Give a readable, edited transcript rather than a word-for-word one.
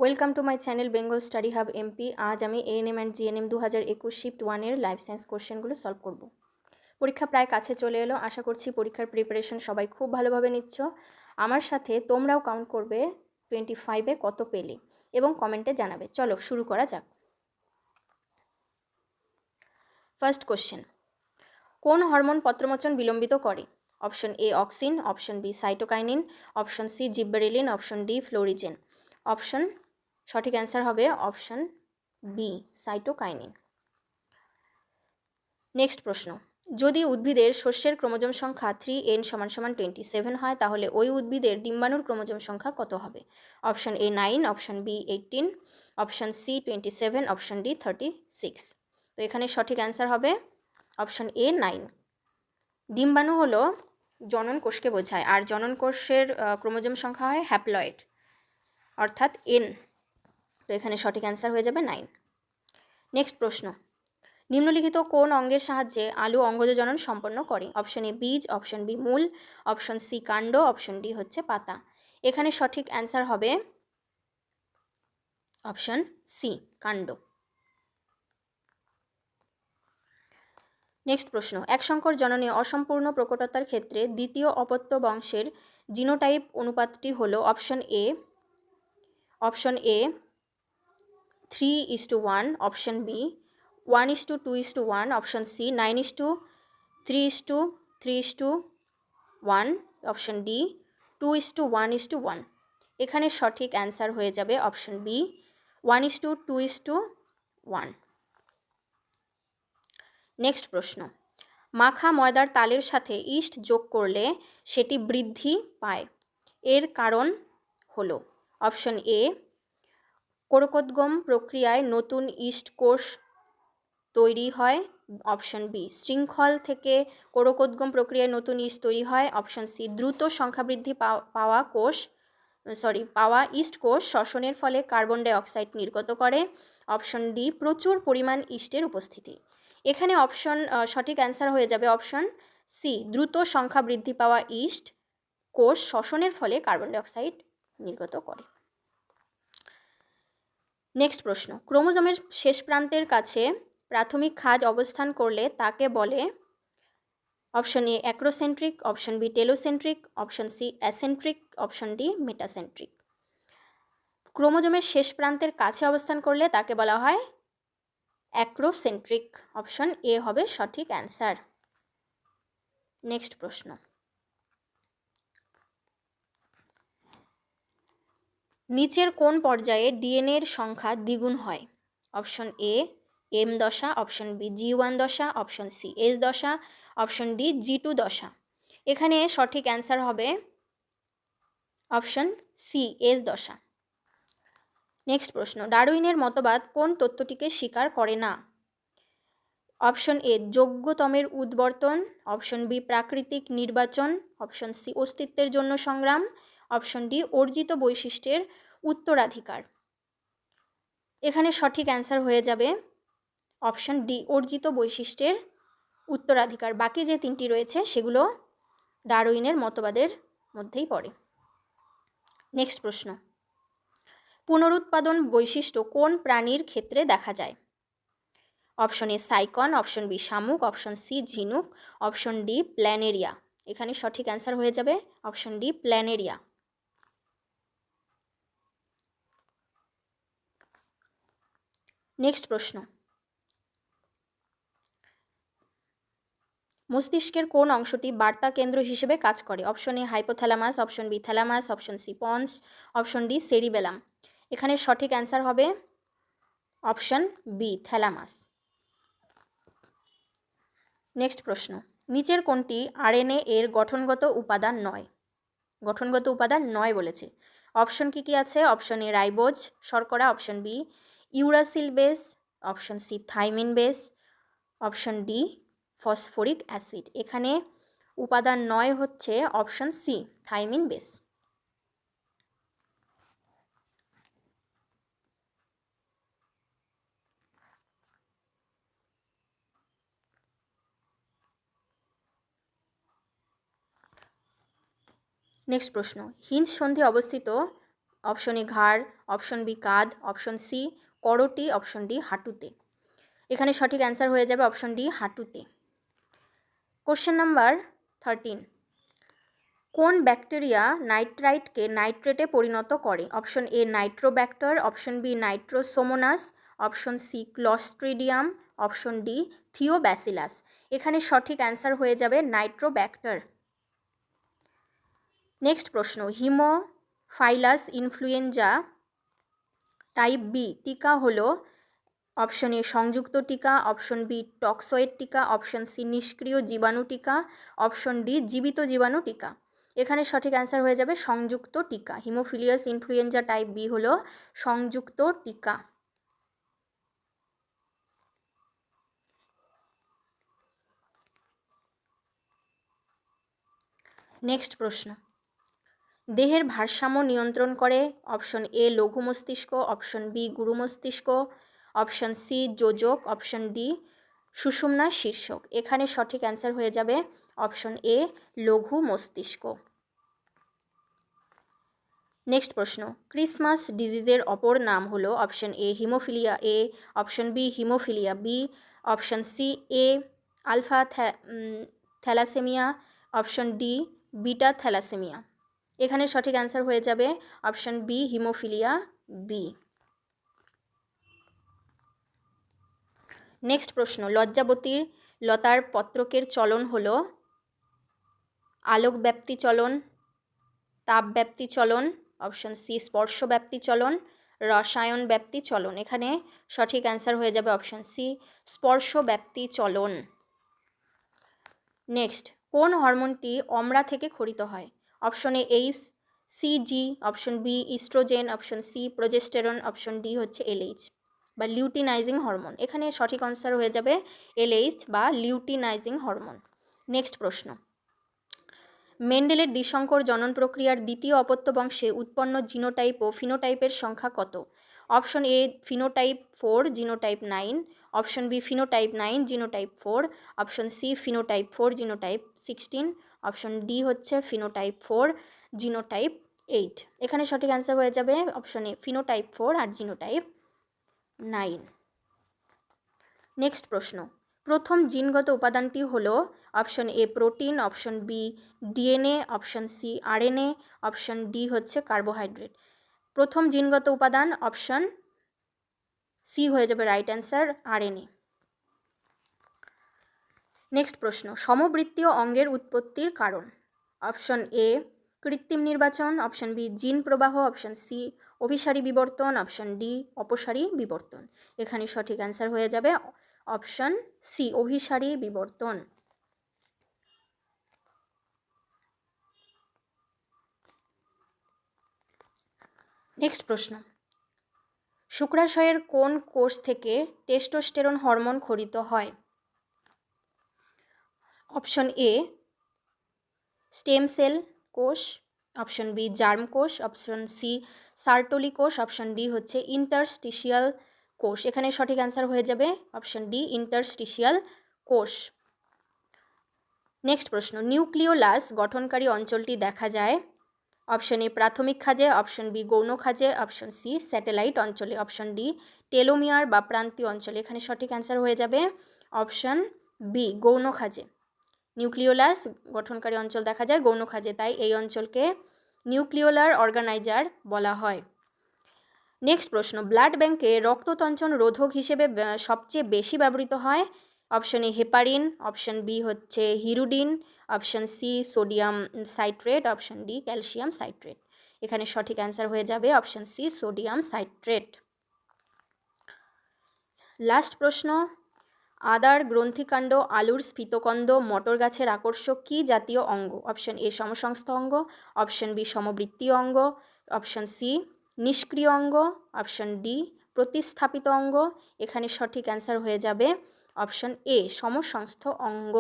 Welcome to my channel Bengal study hub MP. আজ আমি ANM and GNM 2021 shift 1-এর life science কোশ্চেনগুলো solve করব। পরীক্ষা প্রায় কাছে চলে এলো। আশা করছি পরীক্ষার প্রিপারেশন সবাই খুব ভালোভাবে নিচ্ছ। আমার সাথে তোমরাও কাউন্ট করবে 25-এ কত পেলে এবং কমেন্টে জানাবে। চলো শুরু করা যাক। ফার্স্ট কোশ্চেন, কোন হরমোন পত্রমোচন বিলম্বিত করে? Option A auxin, option B cytokinin, option C gibberellin, option D florigen. সঠিক অ্যান্সার হবে অপশন বি সাইটোকাইনিন। নেক্সট প্রশ্ন, যদি উদ্ভিদের শস্যের ক্রোমোজোম সংখ্যা 3n = 27 হয় তাহলে ওই উদ্ভিদের ডিম্বাণুর ক্রোমোজোম সংখ্যা কত হবে? Option A 9, option B 18, option C 27, option D 36। তো এখানে সঠিক অ্যান্সার হবে অপশন এ 9। ডিম্বাণু হলো জনন কোষকে বোঝায়, আর জনন কোষের ক্রোমোজোম সংখ্যা হয় হ্যাপ্লয়েড অর্থাৎ n। তো এখানে সঠিক অ্যান্সার হয়ে যাবে 9। নেক্সট প্রশ্ন, নিম্নলিখিত কোন অঙ্গের সাহায্যে আলু অঙ্গজ জনন সম্পন্ন করে? অপশন এ বীজ, অপশন বি মূল, অপশন সি কাণ্ড, অপশন ডি হচ্ছে পাতা। এখানে সঠিক অ্যান্সার হবে অপশন সি কাণ্ড। নেক্সট প্রশ্ন, একসংকর জননে অসম্পূর্ণ প্রকটতার ক্ষেত্রে দ্বিতীয় অপত্য বংশের জিনোটাইপ অনুপাতটি হল option A 3:1, option B 1:2:1, option C 9:3:3:1, option D 2:1:1। এখানে সঠিক অ্যান্সার হয়ে যাবে অপশন বি 1:2:1। নেক্সট প্রশ্ন, মাখা ময়দার তালের সাথে ইস্ট যোগ করলে সেটি বৃদ্ধি পায়, এর কারণ হলো অপশন এ কোরকোদ্গম প্রক্রিয়ায় নতুন ইস্ট কোষ তৈরি হয়, অপশন বি শৃঙ্খল থেকে কোরকোদ্গম প্রক্রিয়ায় নতুন ইস্ট তৈরি হয়, অপশন সি দ্রুত সংখ্যাবৃদ্ধি পাওয়া ইস্ট কোষ শ্বসনের ফলে কার্বন ডাই অক্সাইড নির্গত করে, অপশন ডি প্রচুর পরিমাণ ইস্টের উপস্থিতি। এখানে সঠিক অ্যান্সার হয়ে যাবে অপশন সি দ্রুত সংখ্যা বৃদ্ধি পাওয়া ইস্ট কোষ শ্বসনের ফলে কার্বন ডাই অক্সাইড নির্গত করে। নেক্সট প্রশ্ন, ক্রোমোজোমের শেষ প্রান্তের কাছে প্রাথমিক খাঁজ অবস্থান করলে তাকে বলে? Option A acrocentric, option B telocentric, option C acentric, option D metacentric. ক্রোমোজোমের শেষ প্রান্তের কাছে অবস্থান করলে তাকে বলা হয় অ্যাক্রোসেন্ট্রিক। অপশন এ হবে সঠিক অ্যান্সার। নেক্সট প্রশ্ন, নিচের কোন পর্যায়ে ডিএনএর সংখ্যা দ্বিগুণ হয়? অপশন এ এম দশা, অপশন বি G1 দশা, অপশন সি এস দশা, অপশন ডি G2 দশা। এখানে সঠিক অ্যান্সার হবে অপশন সি এস দশা। নেক্সট প্রশ্ন, ডারউইনের মতবাদ কোন তত্ত্বটিকে স্বীকার করে না? অপশন এ যোগ্যতমের উদ্বর্তন, অপশন বি প্রাকৃতিক নির্বাচন, অপশন সি অস্তিত্বের জন্য সংগ্রাম, অপশন ডি অর্জিত বৈশিষ্ট্যের উত্তরাধিকার। এখানে সঠিক অ্যান্সার হয়ে যাবে অপশন ডি অর্জিত বৈশিষ্ট্যের উত্তরাধিকার। বাকি যে তিনটি রয়েছে সেগুলো ডারউইনের মতবাদের মধ্যেই পড়ে। নেক্সট প্রশ্ন, পুনরুৎপাদন বৈশিষ্ট্য কোন প্রাণীর ক্ষেত্রে দেখা যায়? অপশন এ সাইকন, অপশন বি শামুক, অপশন সি ঝিনুক, অপশন ডি প্ল্যানেরিয়া। এখানে সঠিক অ্যান্সার হয়ে যাবে অপশন ডি প্ল্যানেরিয়া। নেক্সট প্রশ্ন, মস্তিষ্কের কোন অংশটি বার্তা কেন্দ্র হিসেবে কাজ করে? Option A hypothalamus, option B thalamus, option C pons, option D cerebellum. এখানে সঠিক অ্যান্সার হবে অপশন বি থ্যালামাস। নেক্সট প্রশ্ন, নিচের কোনটি আরএনএ এর গঠনগত উপাদান নয় বলেছে? অপশন কি আছে? অপশন এ রাইবোজ শর্করা, option B uracil base, option C thymine base, option D phosphoric acid. এখানে উপাদান নয় হচ্ছে option C thymine base. Next প্রশ্ন, হিঞ্জ সন্ধি অবস্থিত অপশন এ ঘাড়, অপশন বি কাঁধ, অপশন সি করটি, অপশন ডি হাঁটুতে। এখানে সঠিক অ্যান্সার হয়ে যাবে অপশন ডি হাঁটুতে। কোশ্চেন নাম্বার 13, কোন ব্যাকটেরিয়া নাইট্রাইটকে নাইট্রেটে পরিণত করে? Option A nitrobacter, option B nitrosomonas, option C Clostridium, option D Thiobacillus. এখানে সঠিক অ্যান্সার হয়ে যাবে নাইট্রোব্যাক্টর। নেক্সট প্রশ্ন, হিমোফাইলাস ইনফ্লুয়েঞ্জা টাইপ বি টিকা হলো অপশন এ সংযুক্ত টিকা, অপশন বি টক্সয়েড টিকা, অপশন সি নিষ্ক্রিয় জীবাণু টিকা, অপশন ডি জীবিত জীবাণু টিকা। এখানে সঠিক অ্যান্সার হয়ে যাবে সংযুক্ত টিকা। হিমোফিলিয়াস ইনফ্লুয়েঞ্জা টাইপ বি হলো সংযুক্ত টিকা। নেক্সট প্রশ্ন, দেহের ভারসাম্য নিয়ন্ত্রণ করে? অপশন এ লঘু মস্তিষ্ক, অপশন বি গুরু মস্তিষ্ক, অপশন সি যোজক, অপশন ডি সুষুম্না শীর্ষক। এখানে সঠিক অ্যান্সার হয়ে যাবে অপশন এ লঘু মস্তিষ্ক। নেক্সট প্রশ্ন, ক্রিসমাস ডিজিজের অপর নাম হলো option A haemophilia A, option B haemophilia B, option C A alpha thalassaemia, option D beta thalassaemia. এখানে সঠিক অ্যান্সার হয়ে যাবে option B haemophilia B. Next প্রশ্ন, লজ্জাবতীর লতার পত্রকের চলন হলো আলোক ব্যাপ্তি চলন, তাপ ব্যাপ্তি চলন, অপশন সি স্পর্শ ব্যাপ্তি চলন, রসায়ন ব্যাপ্তি চলন। এখানে সঠিক অ্যান্সার হয়ে যাবে অপশন সি স্পর্শ ব্যাপ্তি চলন। নেক্সট, কোন হরমোনটি অমরা থেকে ক্ষরিত হয়? Option A H CG, option B oestrogen, option C progesterone, option D হচ্ছে এলএইচ বা লিউটিনাইজিং হরমোন। এখানে সঠিক আনসার হয়ে যাবে এলএইচ বা লিউটিনাইজিং হরমোন। নেক্সট প্রশ্ন, মেন্ডেলের দ্বিসংকর জনন প্রক্রিয়ার দ্বিতীয় অপত্য বংশে উৎপন্ন জিনোটাইপ ও ফিনোটাইপের সংখ্যা কত? Option A phenotype 4 genotype 9, option B phenotype 9 genotype 4, option C phenotype 4 genotype 16, option D হচ্ছে ফিনোটাইপ 4 জিনোটাইপ 8। এখানে সঠিক অ্যান্সার হয়ে যাবে অপশন এ ফিনোটাইপ 4 আর জিনোটাইপ 9। নেক্সট প্রশ্ন, প্রথম জিনগত উপাদানটি হলো option A protein, option B DNA, option C RNA, option D হচ্ছে কার্বোহাইড্রেট। প্রথম জিনগত উপাদান অপশন সি হয়ে যাবে রাইট অ্যান্সার আরএনএ। নেক্সট প্রশ্ন, সমবৃত্তীয় অঙ্গের উৎপত্তির কারণ? অপশন এ কৃত্রিম নির্বাচন, অপশন বি জিন প্রবাহ, অপশন সি অভিসারী বিবর্তন, অপশন ডি অপসারী বিবর্তন। এখানে সঠিক অ্যান্সার হয়ে যাবে অপশন সি অভিসারী বিবর্তন। নেক্সট প্রশ্ন, শুক্রাশয়ের কোন কোষ থেকে টেস্টোস্টেরন হরমোন ক্ষরিত হয়? অপশন এ স্টেম সেল কোষ, অপশন বি জার্ম কোষ, অপশন সি সার্টোলি কোষ, অপশন ডি হচ্ছে ইন্টারস্টিশিয়াল কোষ। এখানে সঠিক অ্যান্সার হয়ে যাবে অপশন ডি ইন্টারস্টিশিয়াল কোষ। নেক্সট প্রশ্ন, নিউক্লিওলাস গঠনকারী অঞ্চলটি দেখা যায় অপশন এ প্রাথমিক খাঁজে, অপশন বি গৌণ খাঁজে, অপশন সি স্যাটেলাইট অঞ্চলে, অপশন ডি টেলোমিয়ার বা প্রান্তীয় অঞ্চলে। এখানে সঠিক অ্যান্সার হয়ে যাবে অপশন বি গৌণ খাঁজে। নিউক্লিওলাস গঠনকারী অঞ্চল দেখা যায় গৌণ খাঁজে, তাই এই অঞ্চলকে নিউক্লিওলার অর্গানাইজার বলা হয়। নেক্সট প্রশ্ন, ব্লাড ব্যাংকে রক্ততঞ্চন রোধক হিসেবে সবচেয়ে বেশি ব্যবহৃত হয় option A heparin, option B হচ্ছে hirudin, option C sodium citrate, option D calcium citrate. এখানে সঠিক অ্যান্সার হয়ে যাবে option C sodium citrate. Last প্রশ্ন, আদার গ্রন্থিকাণ্ড, আলুর স্ফীতকন্দ, মটর গাছের আকর্ষক কী জাতীয় অঙ্গ? অপশন এ সমসংস্থ অঙ্গ, অপশন বি সমবৃত্তীয় অঙ্গ, অপশন সি নিষ্ক্রিয় অঙ্গ, অপশন ডি প্রতিস্থাপিত অঙ্গ। এখানে সঠিক অ্যান্সার হয়ে যাবে অপশন এ সমসংস্থ অঙ্গ।